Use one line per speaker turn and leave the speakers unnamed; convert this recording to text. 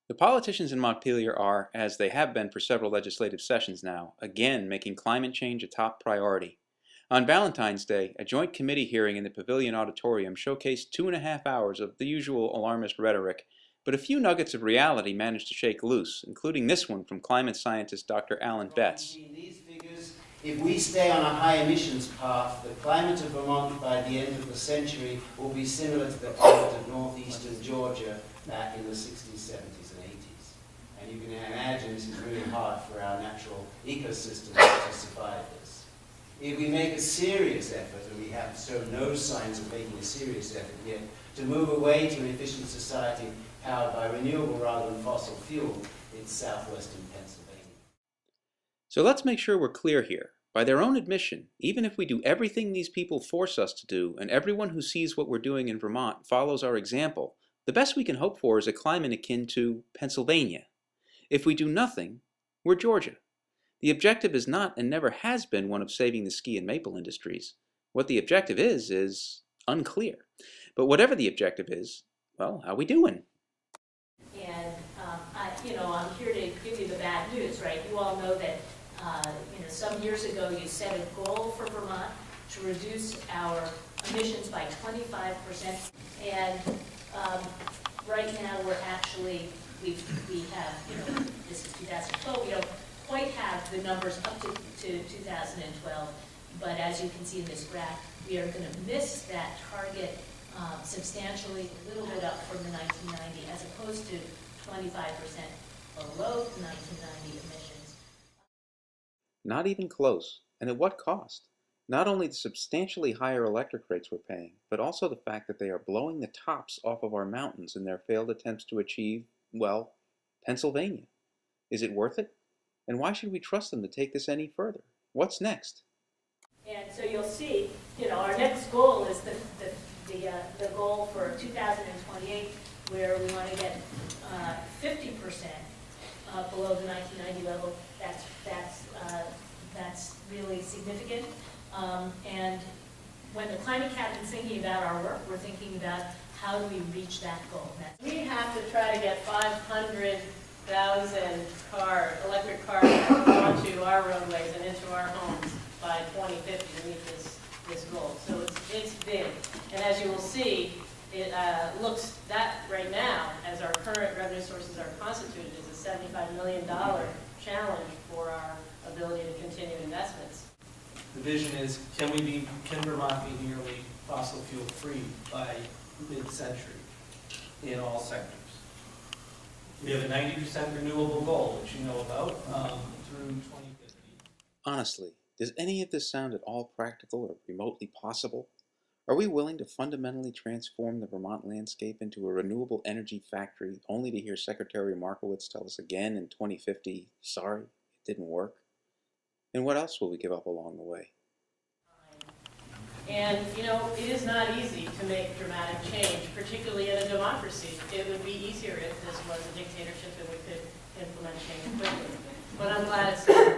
The politicians in Montpelier are, as they have been for several legislative sessions now, again making climate change a top priority. On Valentine's Day, a joint committee hearing in the Pavilion Auditorium showcased 2.5 hours of the usual alarmist rhetoric, but a few nuggets of reality managed to shake loose, including this one from climate scientist Dr. Alan Betts.
If we stay on a high emissions path, the climate of Vermont by the end of the century will be similar to the climate of northeastern Georgia back in the 60s, 70s, and 80s. And you can imagine this is really hard for our natural ecosystems to survive this. If we make a serious effort, and we have shown no signs of making a serious effort yet, to move away to an efficient society powered by renewable rather than fossil fuel, it's southwestern Pennsylvania.
So let's make sure we're clear here. By their own admission, even if we do everything these people force us to do, and everyone who sees what we're doing in Vermont follows our example, the best we can hope for is a climate akin to Pennsylvania. If we do nothing, we're Georgia. The objective is not and never has been one of saving the ski and maple industries. What the objective is unclear. But whatever the objective is, well, how we doing?
And I'm here to give you the bad news, right? You all know that some years ago you set a goal for Vermont to reduce our emissions by 25%, and right now we're actually, we have, this is 2012, we don't quite have the numbers up to 2012, but as you can see in this graph, we are going to miss that target substantially, a little bit up from the 1990, as opposed to 25% below the 1990 emissions.
Not even close. And at what cost? Not only the substantially higher electric rates we're paying, but also the fact that they are blowing the tops off of our mountains in their failed attempts to achieve, well, Pennsylvania. Is it worth it? And why should we trust them to take this any further? What's next?
And so you'll see, our next goal is the goal for 2028, where we want to get 50% below the 1990 level. That's really significant. And when the Climate Cabinet's thinking about our work, we're thinking about how do we reach that goal.
We have to try to get 500,000 electric cars onto our roadways and into our homes by 2050 to meet this goal. So it's big. And as you will see, it looks that right now, as our current revenue sources are constituted, is a $75 million challenge for our ability to continue investments.
The vision is, can Vermont be nearly fossil fuel free by mid-century in all sectors? We have a 90% renewable goal, which you know about, through 2050.
Honestly, does any of this sound at all practical or remotely possible? Are we willing to fundamentally transform the Vermont landscape into a renewable energy factory only to hear Secretary Markowitz tell us again in 2050, sorry, it didn't work? And what else will we give up along the way?
And, it is not easy to make dramatic change, particularly in a democracy. It would be easier if this was a dictatorship and we could implement change quickly. But I'm glad it's not.